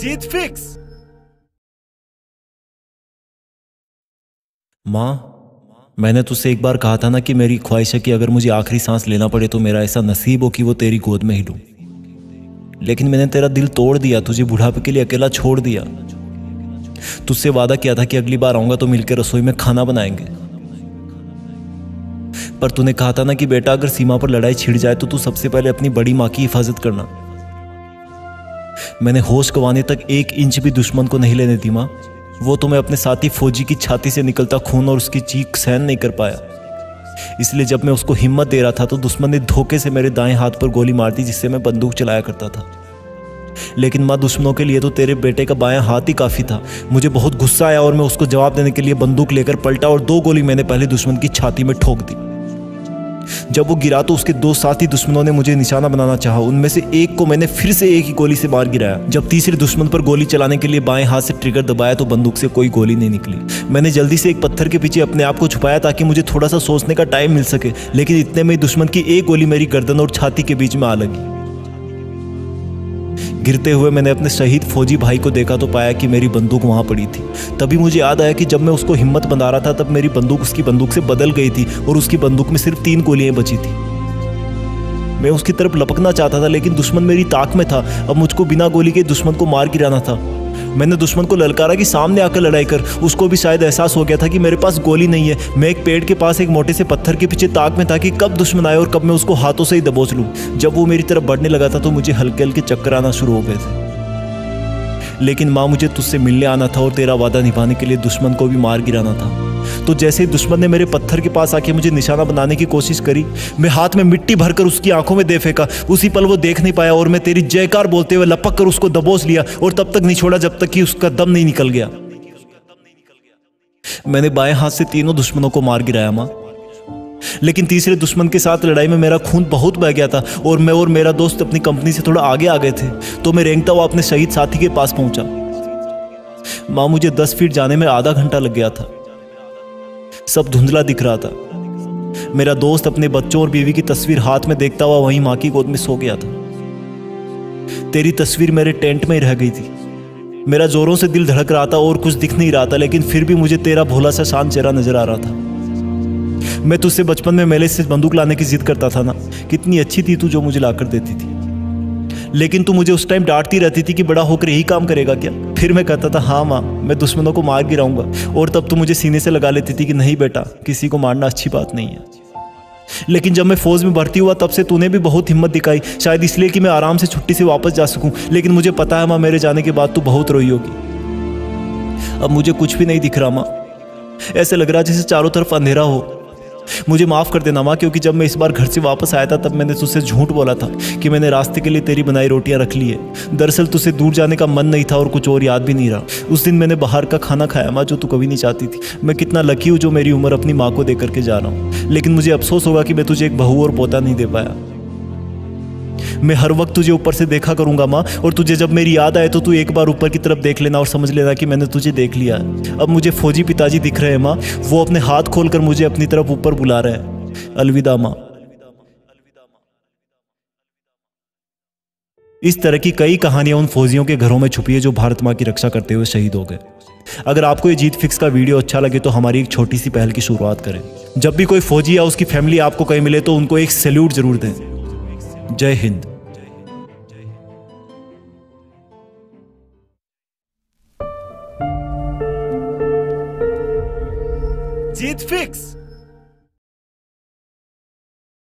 जीत fix. माँ, मैंने तुझसे एक बार कहा था ना कि मेरी ख्वाहिश है कि अगर मुझे आखिरी सांस लेना पड़े तो मेरा ऐसा नसीब हो कि वो तेरी गोद में ही लूं। लेकिन मैंने तेरा दिल तोड़ दिया, तुझे बुढ़ापे के लिए अकेला छोड़ दिया। तुझसे वादा किया था कि अगली बार आऊंगा तो मिलकर रसोई में खाना बनाएंगे। पर तूने कहा था ना कि बेटा अगर सीमा पर लड़ाई छिड़ जाए तो तू सबसे पहले अपनी बड़ी माँ की हिफाजत करना। मैंने होश गंवाने तक 1 इंच भी दुश्मन को नहीं लेने दी माँ। वो तो मैं अपने साथी फौजी की छाती से निकलता खून और उसकी चीख सहन नहीं कर पाया। इसलिए जब मैं उसको हिम्मत दे रहा था तो दुश्मन ने धोखे से मेरे दाएं हाथ पर गोली मार दी, जिससे मैं बंदूक चलाया करता था। लेकिन माँ, दुश्मनों के लिए तो तेरे बेटे का बायां हाथ ही काफी था। मुझे बहुत गुस्सा आया और मैं उसको जवाब देने के लिए बंदूक लेकर पलटा और 2 गोली मैंने पहले दुश्मन की छाती में ठोक दी। जब वो गिरा तो उसके 2 साथी दुश्मनों ने मुझे निशाना बनाना चाहा। उनमें से एक को मैंने फिर से एक ही गोली से मार गिराया। जब तीसरे दुश्मन पर गोली चलाने के लिए बाएं हाथ से ट्रिगर दबाया तो बंदूक से कोई गोली नहीं निकली। मैंने जल्दी से एक पत्थर के पीछे अपने आप को छुपाया ताकि मुझे थोड़ा सा सोचने का टाइम मिल सके। लेकिन इतने में दुश्मन की एक गोली मेरी गर्दन और छाती के बीच में आ लगी। गिरते हुए मैंने अपने शहीद फौजी भाई को देखा तो पाया कि मेरी बंदूक वहां पड़ी थी। तभी मुझे याद आया कि जब मैं उसको हिम्मत बंधा रहा था तब मेरी बंदूक उसकी बंदूक से बदल गई थी और उसकी बंदूक में सिर्फ 3 गोलियां बची थी। मैं उसकी तरफ लपकना चाहता था लेकिन दुश्मन मेरी ताक में था। अब मुझको बिना गोली के दुश्मन को मार गिराना था। मैंने दुश्मन को ललकारा कि सामने आकर लड़ाई कर। उसको भी शायद एहसास हो गया था कि मेरे पास गोली नहीं है। मैं एक पेड़ के पास एक मोटे से पत्थर के पीछे ताक में था कि कब दुश्मन आए और कब मैं उसको हाथों से ही दबोच लूं। जब वो मेरी तरफ बढ़ने लगा था तो मुझे हल्के हल्के चक्कर आना शुरू हो गए थे। लेकिन माँ, मुझे तुझसे मिलने आना था और तेरा वादा निभाने के लिए दुश्मन को भी मार गिराना था। तो जैसे ही दुश्मन ने मेरे पत्थर के पास आके मुझे निशाना बनाने की कोशिश करी, मैं हाथ में मिट्टी भरकर उसकी आंखों में दे फेंका। उसी पल वो देख नहीं पाया और मैं तेरी जयकार बोलते हुए लपक कर उसको दबोच लिया और तब तक नहीं छोड़ा जब तक कि उसका दम नहीं निकल गया। मैंने बाएं हाथ से तीनों दुश्मनों को मार गिराया माँ। लेकिन तीसरे दुश्मन के साथ लड़ाई में मेरा खून बहुत बह गया था और मैं और मेरा दोस्त अपनी कंपनी से थोड़ा आगे आ गए थे। तो मैं रेंगता हुआ अपने शहीद साथी के पास पहुंचा। मां, मुझे 10 फीट जाने में आधा घंटा लग गया था। सब धुंधला दिख रहा था। मेरा दोस्त अपने बच्चों और बीवी की तस्वीर हाथ में देखता हुआ वहीं मां की गोद में सो गया था। तेरी तस्वीर मेरे टेंट में ही रह गई थी। मेरा जोरों से दिल धड़क रहा था और कुछ दिख नहीं रहा था, लेकिन फिर भी मुझे तेरा भोला सा शांत चेहरा नजर आ रहा था। मैं तुझसे बचपन में मेले से बंदूक लाने की जिद करता था ना। कितनी अच्छी थी तू जो मुझे लाकर देती थी। लेकिन तू मुझे उस टाइम डांटती रहती थी कि बड़ा होकर यही काम करेगा क्या। फिर मैं कहता था हाँ माँ, मैं दुश्मनों को मार गिराऊंगा। और तब तू मुझे सीने से लगा लेती थी कि नहीं बेटा, किसी को मारना अच्छी बात नहीं है। लेकिन जब मैं फौज में भर्ती हुआ तब से तूने भी बहुत हिम्मत दिखाई, शायद इसलिए कि मैं आराम से छुट्टी से वापस जा सकूं। लेकिन मुझे पता है माँ, मेरे जाने के बाद तू बहुत रोई होगी। अब मुझे कुछ भी नहीं दिख रहा माँ। ऐसे लग रहा जैसे चारों तरफ अंधेरा हो। मुझे माफ कर देना माँ, क्योंकि जब मैं इस बार घर से वापस आया था तब मैंने तुझसे झूठ बोला था कि मैंने रास्ते के लिए तेरी बनाई रोटियां रख ली है। दरअसल तुझसे दूर जाने का मन नहीं था और कुछ और याद भी नहीं रहा। उस दिन मैंने बाहर का खाना खाया माँ, जो तू कभी नहीं चाहती थी। मैं कितना लकी हूँ जो मेरी उम्र अपनी माँ को दे करके जा रहा हूँ। लेकिन मुझे अफसोस होगा कि मैं तुझे एक बहू और पोता नहीं दे पाया। मैं हर वक्त तुझे ऊपर से देखा करूंगा माँ, और तुझे जब मेरी याद आए तो तू एक बार ऊपर की तरफ देख लेना और समझ लेना कि मैंने तुझे देख लिया है। अब मुझे फौजी पिताजी दिख रहे हैं माँ। वो अपने हाथ खोलकर मुझे अपनी तरफ ऊपर बुला रहे हैं। अलविदा माँ। इस तरह की कई कहानियां उन फौजियों के घरों में छुपी है जो भारत माँ की रक्षा करते हुए शहीद हो गए। अगर आपको ये जीत फिक्स का वीडियो अच्छा लगे तो हमारी एक छोटी सी पहल की शुरुआत करें। जब भी कोई फौजी या उसकी फैमिली आपको कहीं मिले तो उनको एक सैल्यूट जरूर दें। जय हिंद। जीत फिक्स।